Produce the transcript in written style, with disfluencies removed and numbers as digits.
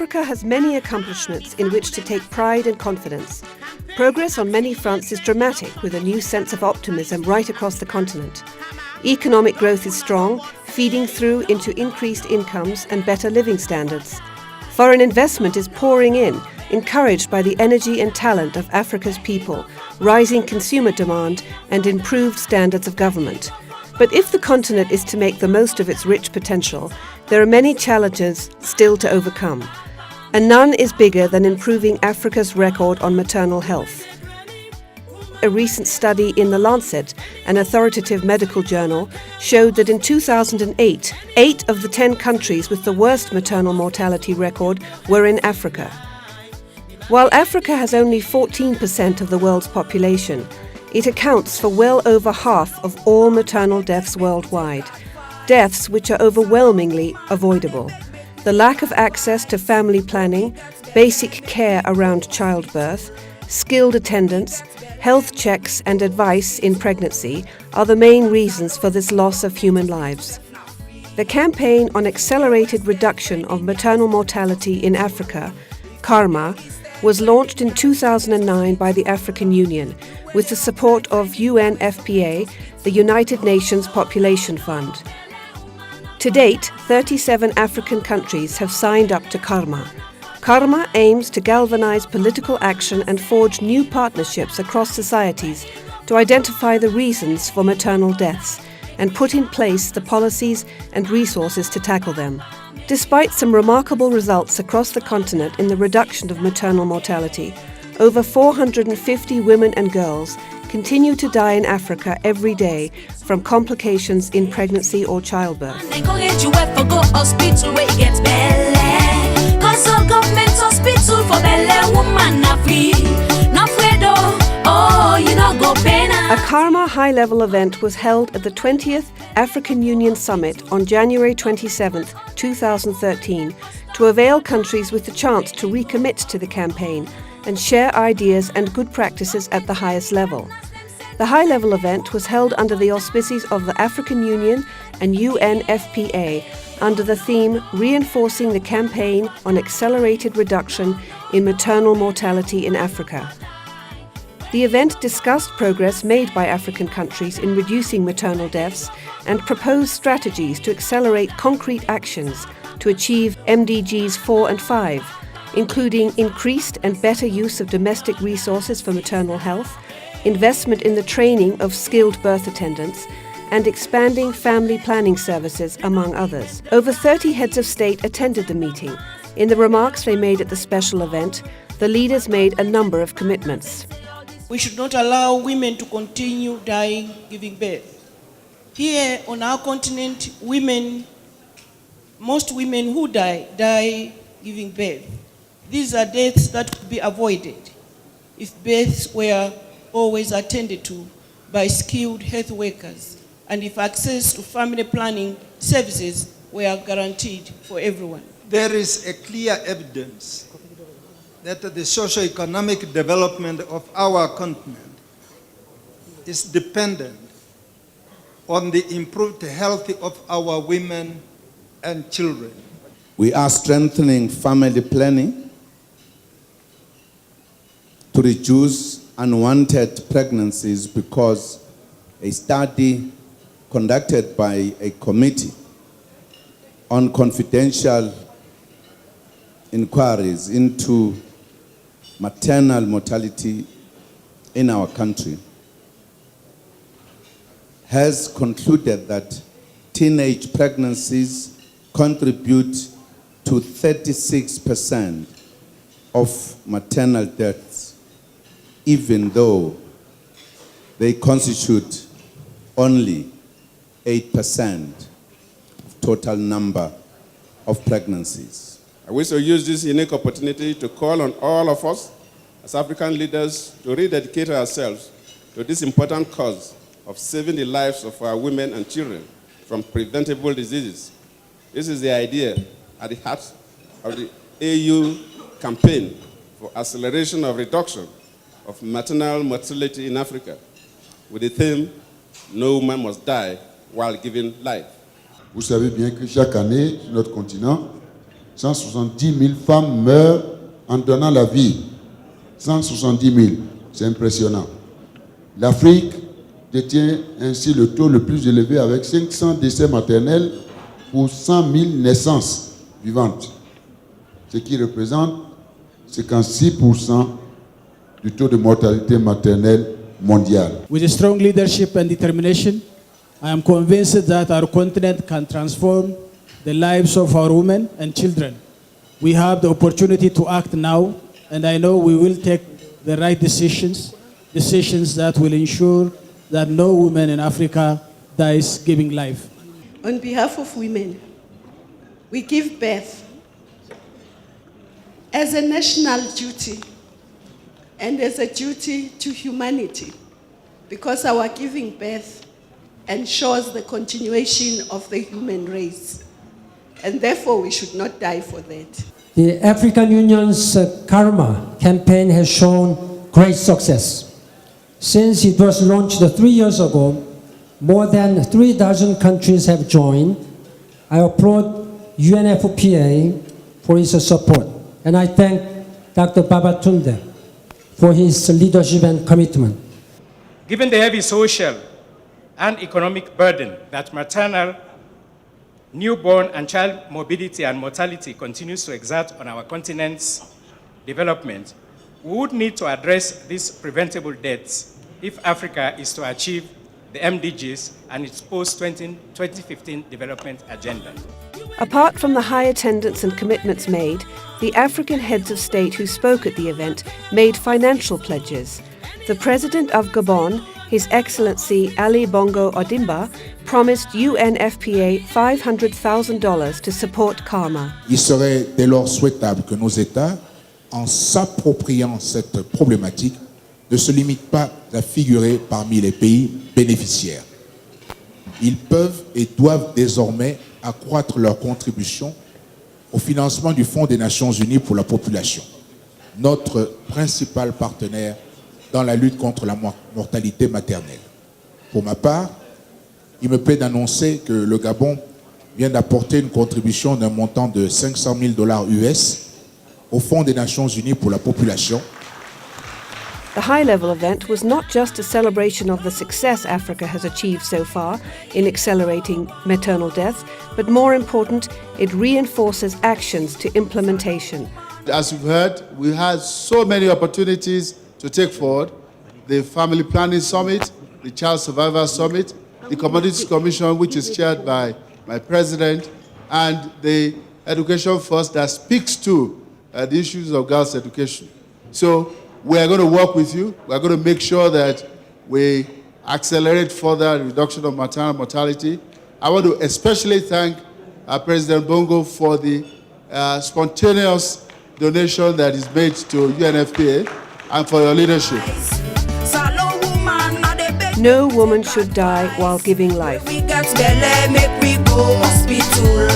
Africa has many accomplishments in which to take pride and confidence. Progress on many fronts is dramatic, with a new sense of optimism right across the continent. Economic growth is strong, feeding through into increased incomes and better living standards. Foreign investment is pouring in, encouraged by the energy and talent of Africa's people, rising consumer demand and improved standards of government. But if the continent is to make the most of its rich potential, there are many challenges still to overcome, and none is bigger than improving Africa's record on maternal health. A recent study in The Lancet, an authoritative medical journal, showed that in 2008, 8 of the 10 countries with the worst maternal mortality record were in Africa. While Africa has only 14% of the world's population, it accounts for well over half of all maternal deaths worldwide, deaths which are overwhelmingly avoidable. The lack of access to family planning, basic care around childbirth, skilled attendance, health checks and advice in pregnancy are the main reasons for this loss of human lives. The campaign on accelerated reduction of maternal mortality in Africa, CARMMA, was launched in 2009 by the African Union with the support of UNFPA, the United Nations Population Fund. To date, 37 African countries have signed up to CARMMA. CARMMA aims to galvanize political action and forge new partnerships across societies to identify the reasons for maternal deaths and put in place the policies and resources to tackle them. Despite some remarkable results across the continent in the reduction of maternal mortality, over 450 women and girls continue to die in Africa every day from complications in pregnancy or childbirth. A CARMMA high-level event was held at the 20th African Union Summit on January 27, 2013, to avail countries with the chance to recommit to the campaign and share ideas and good practices at the highest level. The high-level event was held under the auspices of the African Union and UNFPA under the theme Reinforcing the Campaign on Accelerated Reduction in Maternal Mortality in Africa. The event discussed progress made by African countries in reducing maternal deaths and proposed strategies to accelerate concrete actions to achieve MDGs 4 and 5, including increased and better use of domestic resources for maternal health, investment in the training of skilled birth attendants, and expanding family planning services, among others. Over 30 heads of state attended the meeting. In the remarks they made at the special event, the leaders made a number of commitments. We should not allow women to continue dying giving birth. Here on our continent, most women who die giving birth. These are deaths that could be avoided if births were always attended to by skilled health workers and if access to family planning services were guaranteed for everyone. There is a clear evidence that the socio-economic development of our continent is dependent on the improved health of our women and children. We are strengthening family planning to reduce unwanted pregnancies because a study conducted by a committee on confidential inquiries into maternal mortality in our country has concluded that teenage pregnancies contribute to 36% of maternal deaths, even though they constitute only 8% of total number of pregnancies. I wish to use this unique opportunity to call on all of us as African leaders to rededicate ourselves to this important cause of saving the lives of our women and children from preventable diseases. This is the idea at the heart of the AU campaign for acceleration of reduction of maternal mortality in Africa, with the theme, no woman must die while giving life. Vous savez bien que chaque année, sur notre continent, 170 000 femmes meurent en donnant la vie. 170 000, c'est impressionnant. L'Afrique détient ainsi le taux le plus élevé avec 500 décès maternels pour 100 000 naissances vivantes, ce qui représente 56% du taux de mortalité maternelle mondiale. With a strong leadership and determination, I am convinced that our continent can transform the lives of our women and children. We have the opportunity to act now, and I know we will take the right decisions that will ensure that no woman in Africa dies giving life. On behalf of women, we give birth as a national duty and as a duty to humanity, because our giving birth ensures the continuation of the human race, and therefore we should not die for that. The African Union's CARMMA campaign has shown great success. Since it was launched 3 years ago, more than 3,000 countries have joined. I applaud UNFPA for its support, and I thank Dr. Babatunde for his leadership and commitment. Given the heavy social and economic burden that maternal, newborn and child morbidity and mortality continues to exert on our continent's development, we would need to address these preventable deaths if Africa is to achieve the MDGs and its post-2015 development agenda. Apart from the high attendance and commitments made, the African heads of state who spoke at the event made financial pledges. The President of Gabon, His Excellency Ali Bongo Ondimba, promised UNFPA $500,000 to support CARMMA. Il serait dès lors souhaitable que nos États, en s'appropriant cette problématique, ne se limitent pas à figurer parmi les pays bénéficiaires. Ils peuvent et doivent désormais accroître leur contribution au financement du Fonds des Nations Unies pour la population, notre principal partenaire dans la lutte contre la mortalité maternelle. Pour ma part, il me plaît d'annoncer que le Gabon vient d'apporter une contribution d'un montant de $500,000 US au Fonds des Nations Unies pour la population. The high-level event was not just a celebration of the success Africa has achieved so far in accelerating maternal deaths, but more important, it reinforces actions to implementation. As you've heard, we had so many opportunities to take forward: the Family Planning Summit, the Child Survivor Summit, the Commodities Commission, which is chaired by my president, and the Education First that speaks to the issues of girls' education. So we are going to work with you. We are going to make sure that we accelerate further reduction of maternal mortality. I want to especially thank President Bongo for the spontaneous donation that is made to UNFPA and for your leadership. No woman should die while giving life. We get belly, make we go hospital.